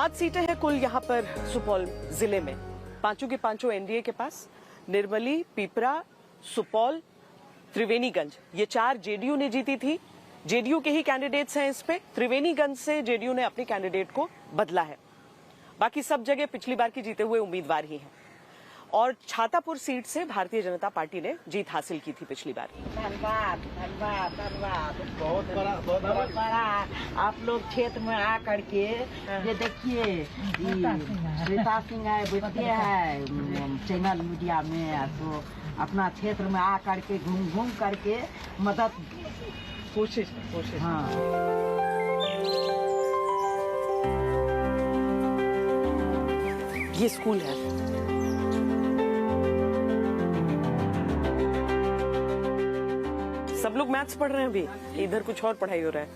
5 सीटें हैं कुल यहाँ पर सुपौल जिले में। पांचों के पांचों एनडीए के पास। निर्मली, पिपरा, सुपौल, त्रिवेणीगंज, ये 4 जेडीयू ने जीती थी। जेडीयू के ही कैंडिडेट्स हैं इस पे। त्रिवेणीगंज से जेडीयू ने अपने कैंडिडेट को बदला है। बाकी सब जगह पिछली बार की जीते हुए उम्मीदवार ही हैं। और छातापुर सीट से भारतीय जनता पार्टी ने जीत हासिल की थी पिछली बार। धन्यवाद धन्यवाद धन्यवाद, बहुत बड़ा आप लोग क्षेत्र में आ करके ये देखिए, श्वेता सिंह है, बैठे है चैनल मीडिया में, तो अपना क्षेत्र में आ करके घूम करके मदद कोशिश। हाँ, ये स्कूल है। सब लोग मैथ्स पढ़ रहे हैं अभी, इधर कुछ और पढ़ाई हो रहा है।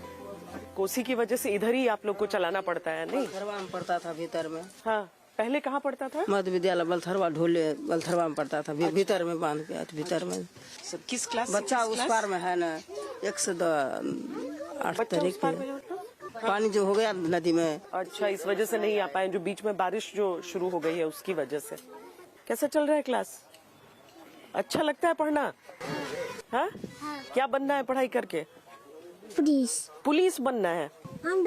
कोसी की वजह से इधर ही आप लोग को चलाना पड़ता है। नहीं, बलथरवा में पढ़ता था भीतर में। हाँ, पहले कहाँ पढ़ता था? मध्य विद्यालय बलथरवा, ढोले बलथरवा में पढ़ता था। भीतर में बांध के भीतर में। किस क्लास? बच्चा उस पार में है ना, 1 से 8 तारीख पानी जो हो गया नदी में। अच्छा, इस वजह से नहीं आ पाए, जो बीच में बारिश जो शुरू हो गई है उसकी वजह से। कैसा चल रहा है क्लास? अच्छा लगता है पढ़ना? हाँ? क्या बनना है पढ़ाई करके? पुलिस बनना है? हम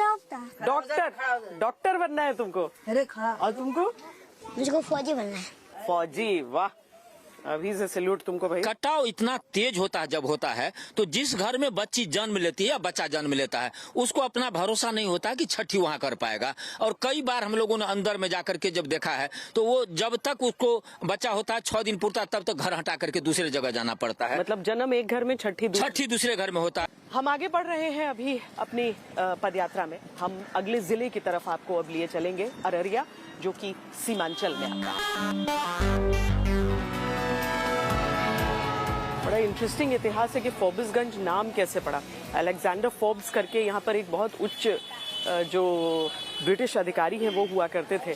डॉक्टर बनना है तुमको? अरे खड़ा। और तुमको? मुझको फौजी बनना है। फौजी, वाह, अभी से सैल्यूट तुमको भाई। कटाव इतना तेज होता है जब होता है, तो जिस घर में बच्ची जन्म लेती है या बच्चा जन्म लेता है, उसको अपना भरोसा नहीं होता कि छठी वहाँ कर पाएगा। और कई बार हम लोगों ने अंदर में जाकर के जब देखा है, तो वो जब तक उसको बच्चा होता है 6 दिन पूरता, तब तक घर हटा करके दूसरे जगह जाना पड़ता है। मतलब जन्म एक घर में, छठी दूसरे घर में होता है। हम आगे बढ़ रहे हैं अभी अपनी पदयात्रा में। हम अगले जिले की तरफ आपको अब लिए चलेंगे, अररिया, जो कि सीमांचल में आता है। बड़ा इंटरेस्टिंग इतिहास है कि फोर्ब्सगंज नाम कैसे पड़ा। अलेक्जेंडर फोर्ब्स करके यहाँ पर एक बहुत उच्च जो ब्रिटिश अधिकारी हैं वो हुआ करते थे,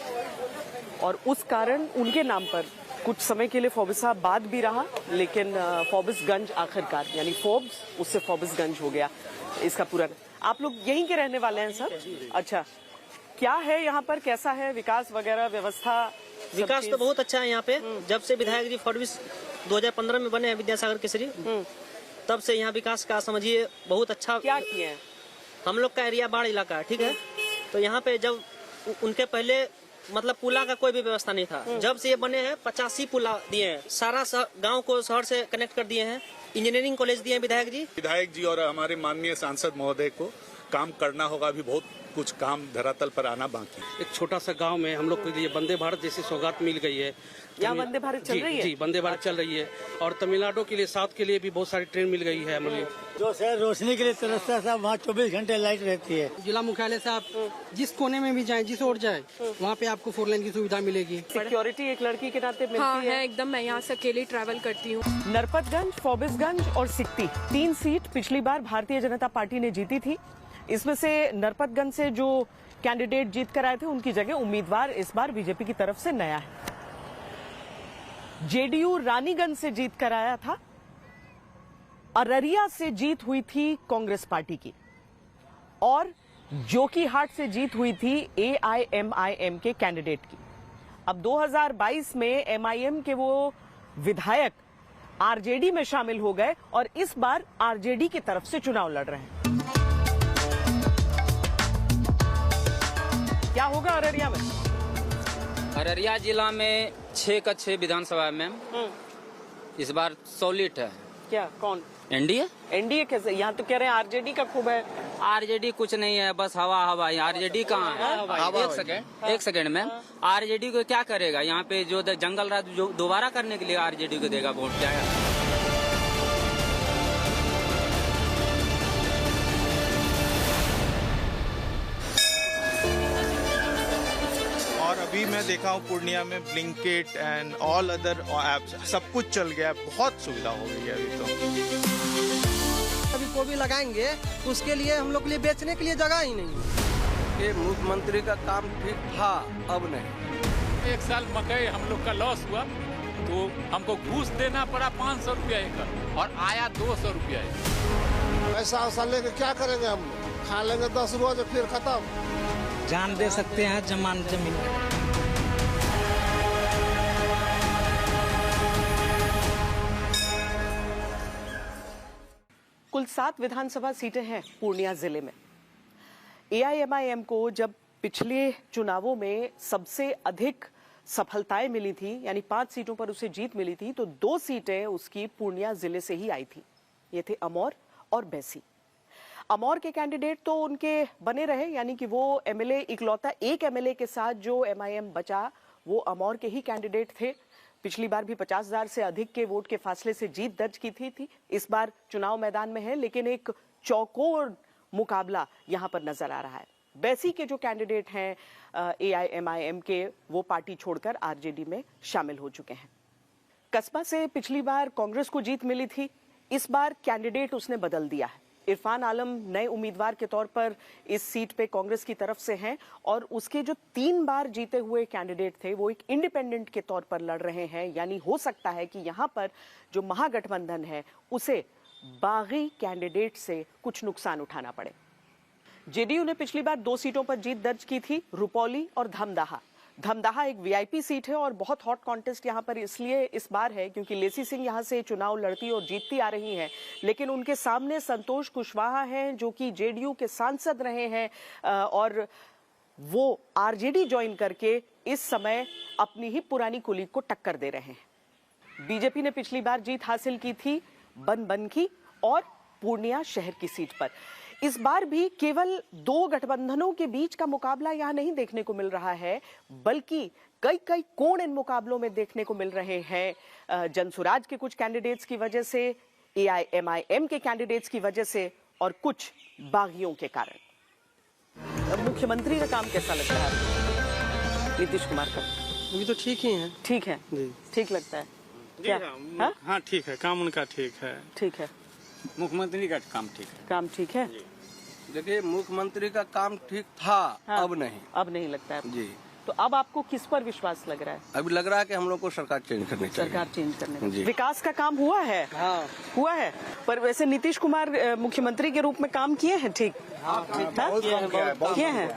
और उस कारण उनके नाम पर कुछ समय के लिए फोर्ब्साबाद भी रहा, लेकिन फोर्ब्सगंज आखिरकार, यानी फोर्ब्स उससे फोर्ब्सगंज हो गया इसका पूरा। आप लोग यहीं के रहने वाले हैं सर? अच्छा, क्या है यहाँ पर, कैसा है विकास वगैरह, व्यवस्था? विकास तो बहुत अच्छा है यहाँ पे। जब से विधायक जी फडणवीस 2015 में बने हैं विद्यासागर केसरी, तब से यहाँ विकास का समझिए बहुत अच्छा क्या किए हैं। हम लोग का एरिया बाढ़ इलाका है, ठीक है, तो यहाँ पे जब उनके पहले मतलब पुला का कोई भी व्यवस्था नहीं था। जब से ये बने हैं 85 पुला दिए हैं, सारा गांव को शहर से कनेक्ट कर दिए हैं। इंजीनियरिंग कॉलेज दिए हैं विधायक जी और हमारे माननीय सांसद महोदय को काम करना होगा। अभी बहुत कुछ काम धरातल पर आना बाकी। एक छोटा सा गांव में हम लोग के लिए वंदे भारत जैसी सौगात मिल गई है। यहाँ वंदे भारत चल रही है? जी, वंदे भारत चल रही है। और तमिलनाडु के लिए, साउथ के लिए भी बहुत सारी ट्रेन मिल गई है हमें। जो शहर रोशनी के लिए तरसता है, वहाँ 24 घंटे लाइट रहती है। जिला मुख्यालय से आप जिस कोने में भी जाएं, जिस ओर जाए, वहाँ पे आपको 4 लेन की सुविधा मिलेगी। सिक्योरिटी एक लड़की के नाते मिलती है एकदम। मैं यहाँ से अकेले ट्रैवल करती हूँ। नरपतगंज, फोर्ब्सगंज और सिकटी, 3 सीट पिछली बार भारतीय जनता पार्टी ने जीती थी। इसमें से नरपतगंज से जो कैंडिडेट जीत कर आए थे, उनकी जगह उम्मीदवार इस बार बीजेपी की तरफ से नया है। जेडीयू रानीगंज से जीत कर आया था। अररिया से जीत हुई थी कांग्रेस पार्टी की, और जोकीहाट से जीत हुई थी एआईएमआईएम के कैंडिडेट की। अब 2022 में एमआईएम के वो विधायक आरजेडी में शामिल हो गए, और इस बार आरजेडी की तरफ से चुनाव लड़ रहे हैं। क्या होगा अररिया में? अररिया जिला में 6 का 6 विधानसभा में इस बार सॉलिड है। क्या, कौन? एनडीए। एनडीए कैसे? यहाँ तो कह रहे हैं आरजेडी का खूब है। आरजेडी कुछ नहीं है, बस हवा। आरजेडी कहाँ है? एक सेकंड में आरजेडी को क्या करेगा? यहाँ पे जो जंगल राज जो दोबारा करने के लिए आरजेडी को देगा वोट, क्या? और अभी मैं देखा हूँ पूर्णिया में Blinkit and all other apps सब कुछ चल गया, बहुत सुविधा हो गई है अभी तो। अभी कोबी लगाएंगे, उसके लिए हम लोग के लिए बेचने के लिए जगह ही नहीं। ये मुख्यमंत्री का काम ठीक था, अब नहीं। 1 साल मकई हम लोग का लॉस हुआ, तो हमको घूस देना पड़ा 500 रुपया एकड़, और आया 200 रुपया एकड़। पैसा लेके क्या करेंगे हम? खा लेंगे 10 रोज फिर खत्म। जान दे सकते हैं जमीन। कुल 7 विधानसभा सीटें हैं पूर्णिया जिले में। एआईएमआईएम को जब पिछले चुनावों में सबसे अधिक सफलताएं मिली थी, यानी 5 सीटों पर उसे जीत मिली थी, तो 2 सीटें उसकी पूर्णिया जिले से ही आई थी। ये थे अमौर और बैसी। अमौर के कैंडिडेट तो उनके बने रहे, यानी कि वो एमएलए इकलौता एक एमएलए के साथ जो एमआईएम बचा वो अमौर के ही कैंडिडेट थे। पिछली बार भी 50,000 से अधिक के वोट के फासले से जीत दर्ज की थी। इस बार चुनाव मैदान में है, लेकिन एक चौकोर मुकाबला यहां पर नजर आ रहा है। बैसी के जो कैंडिडेट हैं एआईएमआईएम के, वो पार्टी छोड़कर आरजेडी में शामिल हो चुके हैं। कस्बा से पिछली बार कांग्रेस को जीत मिली थी, इस बार कैंडिडेट उसने बदल दिया है। इरफान आलम नए उम्मीदवार के तौर पर इस सीट पे कांग्रेस की तरफ से हैं और उसके जो 3 बार जीते हुए कैंडिडेट थे वो एक इंडिपेंडेंट के तौर पर लड़ रहे हैं। यानी हो सकता है कि यहां पर जो महागठबंधन है उसे बागी कैंडिडेट से कुछ नुकसान उठाना पड़े। जेडीयू ने पिछली बार 2 सीटों पर जीत दर्ज की थी, रुपौली और धमदाहा। धमदाहा एक वीआईपी सीट है और बहुत हॉट कॉन्टेस्ट यहां पर इसलिए इस बार है क्योंकि लेसी सिंह यहां से चुनाव लड़ती और जीतती आ रही हैं, लेकिन उनके सामने संतोष कुशवाहा हैं जो कि जेडीयू के सांसद रहे हैं और वो आरजेडी ज्वाइन करके इस समय अपनी ही पुरानी कुलीग को टक्कर दे रहे हैं। बीजेपी ने पिछली बार जीत हासिल की थी बनबनखी और पूर्णिया शहर की सीट पर। इस बार भी केवल 2 गठबंधनों के बीच का मुकाबला यहां नहीं देखने को मिल रहा है, बल्कि कई कोण इन मुकाबलों में देखने को मिल रहे हैं। जनसुराज के कुछ कैंडिडेट्स की वजह से, एआईएमआईएम के कैंडिडेट्स की वजह से और कुछ बागियों के कारण। मुख्यमंत्री का काम कैसा लगता है आपको? नीतीश कुमार का अभी तो ठीक ही है। ठीक है जी, ठीक लगता है क्या? हाँ ठीक है, काम उनका ठीक है। ठीक है, मुख्यमंत्री का काम ठीक है। काम ठीक है। देखिए, मुख्यमंत्री का काम ठीक था, अब नहीं लगता है जी। तो अब आपको किस पर विश्वास लग रहा है? अभी लग रहा है कि हम लोग को सरकार चेंज करनी चाहिए। सरकार चेंज करने जी। विकास का काम हुआ है? हाँ हुआ है। पर वैसे नीतीश कुमार मुख्यमंत्री के रूप में काम किए हैं? ठीक किए हैं।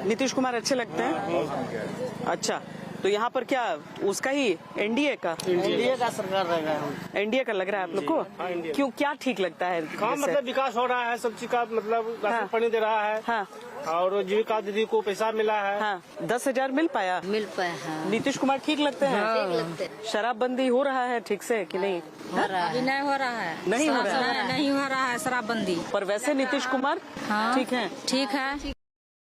नीतीश कुमार अच्छे लगते हैं। अच्छा, तो यहाँ पर क्या उसका ही एनडीए का सरकार रहेगा? एनडीए का लग रहा है आप लोग को? क्यों, क्या ठीक लगता है? काम मतलब विकास हो रहा है, सब चीज का मतलब राशन पानी दे रहा है। हाँ। और जीविका दीदी को पैसा मिला है। हाँ। 10,000 मिल पाया? हाँ। नीतीश कुमार ठीक लगते हैं? ठीक लगते हैं। शराबबंदी हो रहा है ठीक से कि नहीं? अभी नहीं हो रहा है। नहीं हो रहा है। नहीं हो रहा है शराबबंदी। पर वैसे नीतीश कुमार ठीक है? ठीक है।